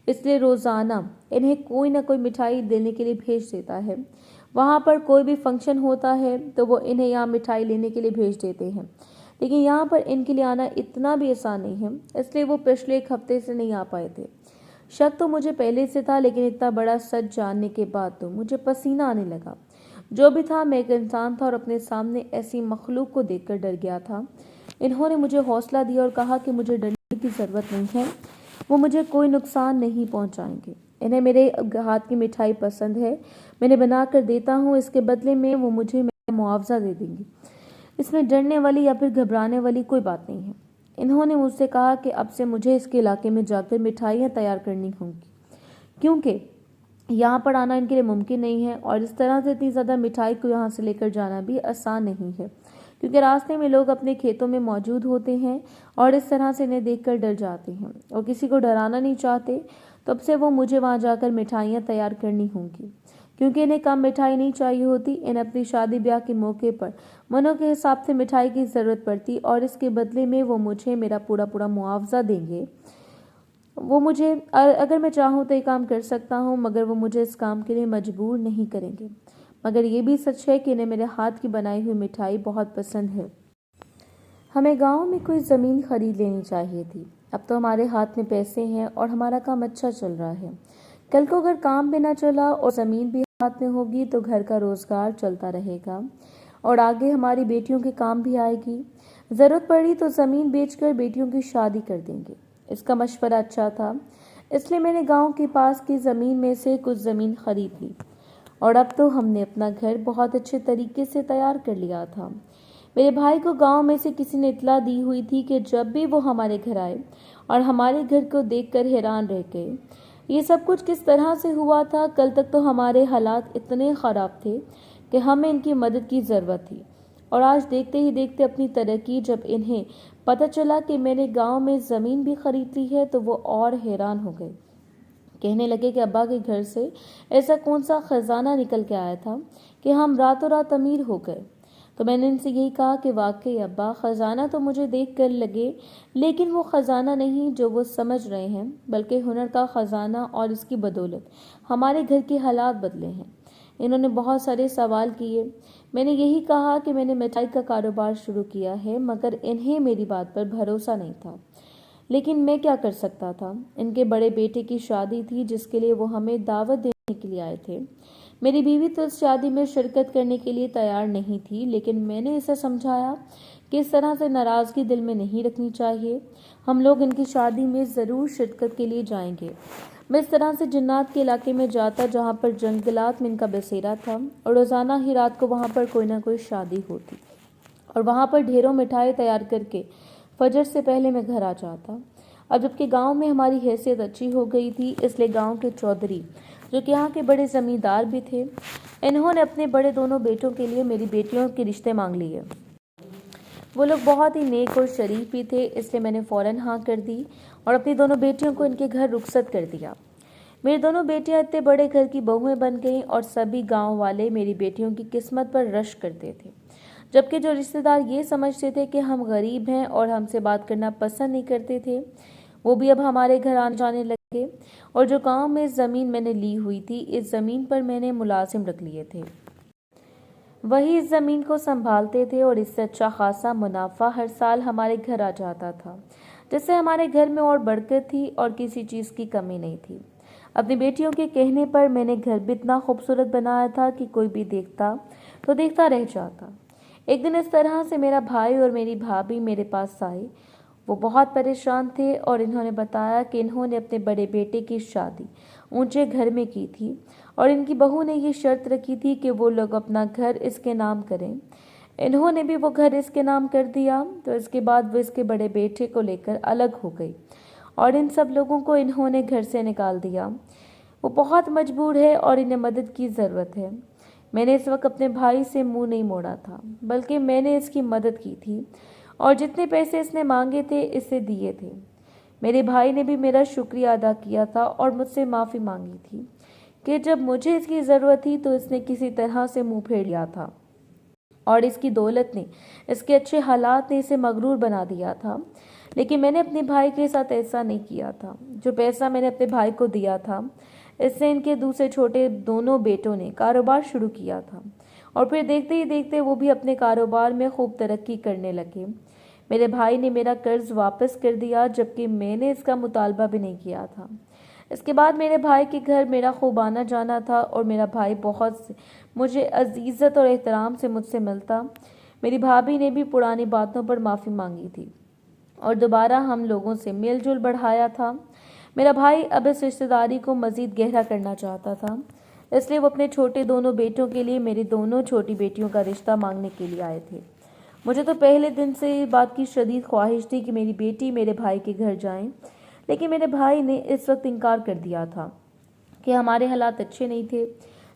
Speaker 1: इसलिए रोज़ाना इन्हें कोई ना कोई मिठाई देने के लिए भेज देता है। वहाँ पर कोई भी फंक्शन होता है तो वो इन्हें यहाँ मिठाई लेने के लिए भेज देते हैं, लेकिन यहाँ पर इनके लिए आना इतना भी आसान नहीं है, इसलिए वो पिछले एक हफ्ते से नहीं आ पाए थे। शक तो मुझे पहले से था, लेकिन इतना बड़ा सच जानने के बाद तो मुझे पसीना आने लगा। जो भी था, मैं एक इंसान था और अपने सामने ऐसी मखलूक को देखकर डर गया था। इन्होंने मुझे हौसला दिया और कहा कि मुझे डरने की ज़रूरत नहीं है, वो मुझे कोई नुकसान नहीं पहुंचाएंगे। इन्हें मेरे हाथ की मिठाई पसंद है, मैंने बना कर देता हूँ, इसके बदले में वो मुझे मेरा मुआवजा दे देंगी। इसमें डरने वाली या फिर घबराने वाली कोई बात नहीं है। इन्होंने मुझसे कहा कि अब से मुझे इसके इलाके में जाकर मिठाइयाँ तैयार करनी होंगी क्योंकि यहाँ पर आना इनके लिए मुमकिन नहीं है और इस तरह से इतनी ज़्यादा मिठाई को यहाँ से लेकर जाना भी आसान नहीं है क्योंकि रास्ते में लोग अपने खेतों में मौजूद होते हैं और इस तरह से इन्हें देखकर डर जाते हैं और किसी को डराना नहीं चाहते। तब से वो मुझे वहाँ जाकर मिठाइयाँ तैयार करनी होंगी क्योंकि इन्हें कम मिठाई नहीं चाहिए होती। इन्हें अपनी शादी ब्याह के मौके पर मनों के हिसाब से मिठाई की ज़रूरत पड़ती और इसके बदले में वो मुझे मेरा पूरा मुआवजा देंगे। वो मुझे अगर मैं चाहूँ तो ये काम कर सकता हूँ, मगर वो मुझे इस काम के लिए मजबूर नहीं करेंगे। मगर ये भी सच है कि इन्हें मेरे हाथ की बनाई हुई मिठाई बहुत पसंद है। हमें गांव में कोई ज़मीन खरीद लेनी चाहिए थी। अब तो हमारे हाथ में पैसे हैं और हमारा काम अच्छा चल रहा है। कल को अगर काम भी ना चला और ज़मीन भी हाथ में होगी तो घर का रोज़गार चलता रहेगा और आगे हमारी बेटियों के काम भी आएगी। ज़रूरत पड़ी तो ज़मीन बेचकर बेटियों की शादी कर देंगे। इसका मशवरा अच्छा था, इसलिए मैंने गांव के पास की ज़मीन में से कुछ ज़मीन खरीद ली और अब तो हमने अपना घर बहुत अच्छे तरीके से तैयार कर लिया था। मेरे भाई को गांव में से किसी ने इत्तला दी हुई थी कि जब भी वो हमारे घर आए और हमारे घर को देखकर हैरान रह गए। ये सब कुछ किस तरह से हुआ था? कल तक तो हमारे हालात इतने ख़राब थे कि हमें इनकी मदद की ज़रूरत थी और आज देखते ही देखते अपनी तरक्की जब इन्हें पता चला कि मैंने गांव में ज़मीन भी खरीद ली है तो वो और हैरान हो गए। कहने लगे कि अब्बा के घर से ऐसा कौन सा खजाना निकल के आया था कि हम रातों रात अमीर हो गए। तो मैंने इनसे यही कहा कि वाकई अब्बा, खजाना तो मुझे देख कर लगे, लेकिन वो खजाना नहीं जो वो समझ रहे हैं, बल्कि हुनर का खजाना, और इसकी बदौलत हमारे घर के हालात बदले हैं। इन्होंने बहुत सारे सवाल किए। मैंने यही कहा कि मैंने मिठाई का कारोबार शुरू किया है, मगर इन्हें मेरी बात पर भरोसा नहीं था। लेकिन मैं क्या कर सकता था? इनके बड़े बेटे की शादी थी जिसके लिए वो हमें दावत देने के लिए आए थे। मेरी बीवी तो इस शादी में शिरकत करने के लिए तैयार नहीं थी, लेकिन मैंने इसे समझाया कि इस तरह से नाराज़गी दिल में नहीं रखनी चाहिए। हम लोग इनकी शादी में ज़रूर शिरकत के लिए जाएंगे। मैं इस तरह से जन्नात के इलाके में जाता जहाँ पर जंगलात में इनका बसेरा था और रोज़ाना ही रात को वहाँ पर कोई ना कोई शादी होती और वहाँ पर ढेरों मिठाई तैयार करके फजर से पहले मैं घर आ जाता। अब जबकि गांव में हमारी हैसियत अच्छी हो गई थी, इसलिए गांव के चौधरी, जो कि यहाँ के बड़े ज़मींदार भी थे, इन्होंने अपने बड़े दोनों बेटों के लिए मेरी बेटियों के रिश्ते मांग लिए। वो लोग बहुत ही नेक और शरीफ भी थे, इसलिए मैंने फ़ौरन हाँ कर दी और अपनी दोनों बेटियों को इनके घर रुखसत कर दिया। मेरी दोनों बेटियां इतने बड़े घर की बहुएं बन गईं और सभी गांव वाले मेरी बेटियों की किस्मत पर रश करते थे, जबकि जो रिश्तेदार ये समझते थे कि हम गरीब हैं और हमसे बात करना पसंद नहीं करते थे, वो भी अब हमारे घर आने जाने लगे। और जो गांव में ज़मीन मैंने ली हुई थी, इस ज़मीन पर मैंने मुलाजिम रख लिए थे। वही इस ज़मीन को संभालते थे और इससे अच्छा खासा मुनाफा हर साल हमारे घर आ जाता था, जिससे हमारे घर में और बरकत थी और किसी चीज़ की कमी नहीं थी। अपनी बेटियों के कहने पर मैंने घर भी इतना खूबसूरत बनाया था कि कोई भी देखता तो देखता रह जाता। एक दिन इस तरह से मेरा भाई और मेरी भाभी मेरे पास आए। वो बहुत परेशान थे और इन्होंने बताया कि इन्होंने अपने बड़े बेटे की शादी ऊंचे घर में की थी और इनकी बहू ने ये शर्त रखी थी कि वो लोग अपना घर इसके नाम करें। इन्होंने भी वो घर इसके नाम कर दिया, तो इसके बाद वो इसके बड़े बेटे को लेकर अलग हो गई और इन सब लोगों को इन्होंने घर से निकाल दिया। वो बहुत मजबूर है और इन्हें मदद की ज़रूरत है। मैंने इस वक्त अपने भाई से मुंह नहीं मोड़ा था, बल्कि मैंने इसकी मदद की थी और जितने पैसे इसने मांगे थे इसे दिए थे। मेरे भाई ने भी मेरा शुक्रिया अदा किया था और मुझसे माफ़ी मांगी थी कि जब मुझे इसकी ज़रूरत थी तो इसने किसी तरह से मुंह फेर लिया था और इसकी दौलत ने, इसके अच्छे हालात ने इसे मगरूर बना दिया था। लेकिन मैंने अपने भाई के साथ ऐसा नहीं किया था। जो पैसा मैंने अपने भाई को दिया था, इससे इनके दूसरे छोटे दोनों बेटों ने कारोबार शुरू किया था और फिर देखते ही देखते वो भी अपने कारोबार में खूब तरक्की करने लगे। मेरे भाई ने मेरा कर्ज वापस कर दिया, जबकि मैंने इसका मुतालबा भी नहीं किया था। इसके बाद मेरे भाई के घर मेरा खूब आना जाना था और मेरा भाई बहुत मुझे अजीज़त और एहतराम से मुझसे मिलता। मेरी भाभी ने भी पुरानी बातों पर माफ़ी मांगी थी और दोबारा हम लोगों से मेल जोल बढ़ाया था। मेरा भाई अब इस रिश्तेदारी को मज़ीद गहरा करना चाहता था, इसलिए वो अपने छोटे दोनों बेटों के लिए मेरी दोनों छोटी बेटियों का रिश्ता मांगने के लिए आए थे। मुझे तो पहले दिन से इस बात की शदीद ख्वाहिश थी कि मेरी बेटी मेरे भाई के घर जाएं, लेकिन मेरे भाई ने इस वक्त इनकार कर दिया था कि हमारे हालात अच्छे नहीं थे।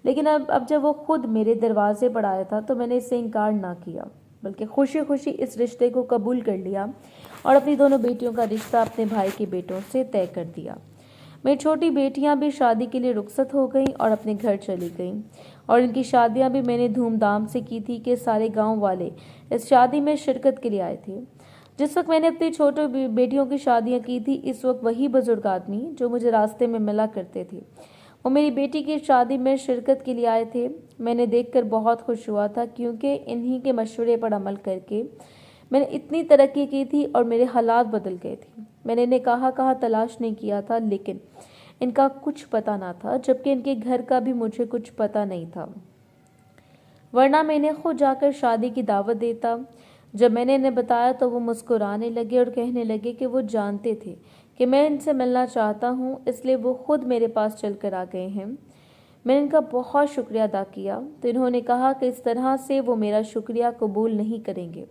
Speaker 1: लेकिन अब जब वो खुद मेरे दरवाजे पर आया था तो मैंने इससे इनकार ना किया, बल्कि खुशी खुशी इस रिश्ते को कबूल कर लिया और अपनी दोनों बेटियों का रिश्ता अपने भाई के बेटों से तय कर दिया। मेरी छोटी बेटियां भी शादी के लिए रुखसत हो गईं और अपने घर चली गईं और इनकी शादियां भी मैंने धूमधाम से की थी कि सारे गांव वाले इस शादी में शिरकत के लिए आए थे। जिस वक्त मैंने अपनी छोटी बेटियों की शादियां की थी, इस वक्त वही बुजुर्ग आदमी जो मुझे रास्ते में मिला करते थे, वो मेरी बेटी की शादी में शिरकत के लिए आए थे। मैंने देखकर बहुत खुश हुआ था, क्योंकि इन्हीं के मशवरे पर अमल करके मैंने इतनी तरक्की की थी और मेरे हालात बदल गए थे। मैंने इन्हें कहाँ तलाश नहीं किया था, लेकिन इनका कुछ पता ना था, जबकि इनके घर का भी मुझे कुछ पता नहीं था, वरना मैं इन्हें खुद जाकर शादी की दावत देता। जब मैंने इन्हें बताया तो वो मुस्कुराने लगे और कहने लगे कि वो जानते थे कि मैं इनसे मिलना चाहता हूँ, इसलिए वो खुद मेरे पास चल कर आ गए हैं। मैंने इनका बहुत शुक्रिया अदा किया तो इन्होंने कहा कि इस तरह से वो मेरा शुक्रिया कबूल नहीं करेंगे।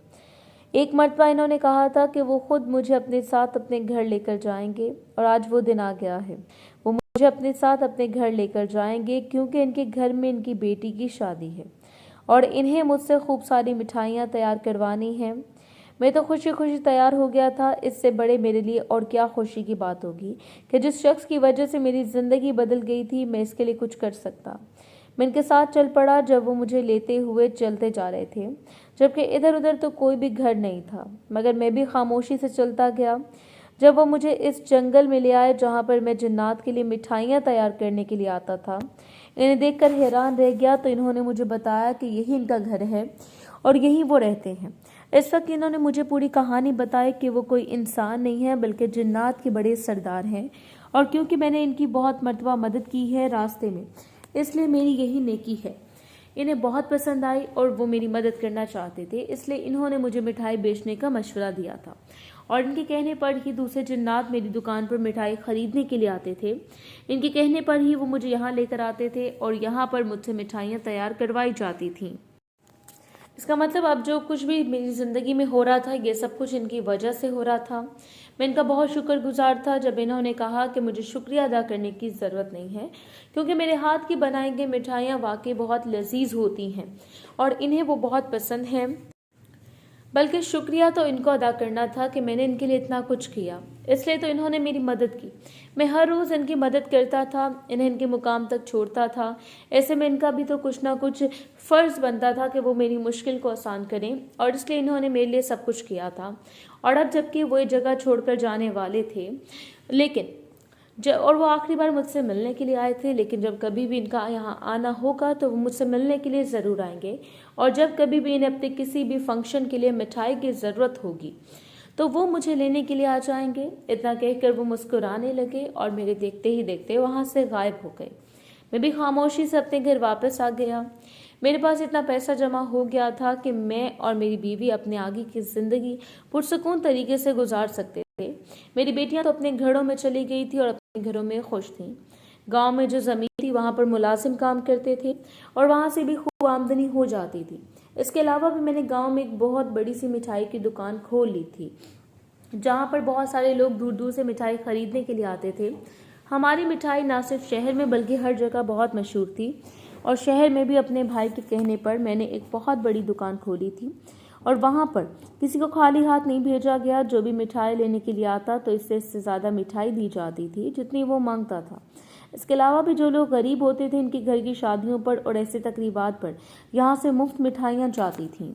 Speaker 1: एक मर्तबा इन्होंने कहा था कि वो खुद मुझे अपने साथ अपने घर लेकर जाएंगे और आज वो दिन आ गया है। वो मुझे अपने साथ अपने घर लेकर जाएंगे, क्योंकि इनके घर में इनकी बेटी की शादी है और इन्हें मुझसे खूब सारी मिठाइयाँ तैयार करवानी हैं। मैं तो खुशी खुशी तैयार हो गया था। इससे बड़े मेरे लिए और क्या खुशी की बात होगी कि जिस शख्स की वजह से मेरी ज़िंदगी बदल गई थी, मैं इसके लिए कुछ कर सकता। मैं इनके साथ चल पड़ा जब वो मुझे लेते हुए चलते जा रहे थे, जबकि इधर उधर तो कोई भी घर नहीं था, मगर मैं भी खामोशी से चलता गया। जब वो मुझे इस जंगल में ले आए जहाँ पर मैं जन्नात के लिए मिठाइयाँ तैयार करने के लिए आता था, इन्हें देखकर हैरान रह गया तो इन्होंने मुझे बताया कि यही इनका घर है और यहीं वो रहते हैं। इस वक्त इन्होंने मुझे पूरी कहानी बताई कि वो कोई इंसान नहीं है, बल्कि जन्नात के बड़े सरदार हैं, और क्योंकि मैंने इनकी बहुत मर्तबा मदद की है रास्ते में, इसलिए मेरी यही नेकी है। इन्हें बहुत पसंद आई और वो मेरी मदद करना चाहते थे, इसलिए इन्होंने मुझे मिठाई बेचने का मशवरा दिया था और इनके कहने पर ही दूसरे जिन्नात मेरी दुकान पर मिठाई खरीदने के लिए आते थे। इनके कहने पर ही वो मुझे यहाँ लेकर आते थे और यहाँ पर मुझसे मिठाइयाँ तैयार करवाई जाती थीं। इसका मतलब अब जो कुछ भी मेरी ज़िंदगी में हो रहा था, ये सब कुछ इनकी वजह से हो रहा था। मैं इनका बहुत शुक्रगुजार था जब इन्होंने कहा कि मुझे शुक्रिया अदा करने की ज़रूरत नहीं है, क्योंकि मेरे हाथ की बनाई गई मिठाइयाँ वाकई बहुत लजीज होती हैं और इन्हें वो बहुत पसंद हैं। बल्कि शुक्रिया तो इनको अदा करना था कि मैंने इनके लिए इतना कुछ किया, इसलिए तो इन्होंने मेरी मदद की। मैं हर रोज़ इनकी मदद करता था, इन्हें इनके मुकाम तक छोड़ता था। ऐसे में इनका भी तो कुछ ना कुछ फ़र्ज़ बनता था कि वो मेरी मुश्किल को आसान करें, और इसलिए इन्होंने मेरे लिए सब कुछ किया था। और अब जबकि वो ये जगह छोड़कर जाने वाले थे, लेकिन और वो आखिरी बार मुझसे मिलने के लिए आए थे, लेकिन जब कभी भी इनका यहाँ आना होगा तो वो मुझसे मिलने के लिए ज़रूर आएंगे, और जब कभी भी इन्हें अपने किसी भी फंक्शन के लिए मिठाई की ज़रूरत होगी तो वो मुझे लेने के लिए आ जाएंगे। इतना कहकर वो मुस्कुराने लगे और मेरे देखते ही देखते वहाँ से गायब हो गए। मैं भी खामोशी से अपने घर वापस आ गया। मेरे पास इतना पैसा जमा हो गया था कि मैं और मेरी बीवी अपने आगे की ज़िंदगी पुरसुकून तरीके से गुजार सकते थे। मेरी बेटियां तो अपने घरों में चली गई थी और अपने घरों में खुश थीं। गांव में जो ज़मीन थी वहां पर मुलाजिम काम करते थे और वहां से भी खूब आमदनी हो जाती थी। इसके अलावा भी मैंने गांव में एक बहुत बड़ी सी मिठाई की दुकान खोल ली थी, जहाँ पर बहुत सारे लोग दूर दूर से मिठाई खरीदने के लिए आते थे। हमारी मिठाई ना सिर्फ शहर में बल्कि हर जगह बहुत मशहूर थी, और शहर में भी अपने भाई के कहने पर मैंने एक बहुत बड़ी दुकान खोली थी, और वहाँ पर किसी को खाली हाथ नहीं भेजा गया। जो भी मिठाई लेने के लिए आता तो इससे ज़्यादा मिठाई दी जाती थी जितनी वो मांगता था। इसके अलावा भी जो लोग गरीब होते थे, इनके घर की शादियों पर और ऐसे तकरीबात पर यहाँ से मुफ्त मिठाइयाँ जाती थीं।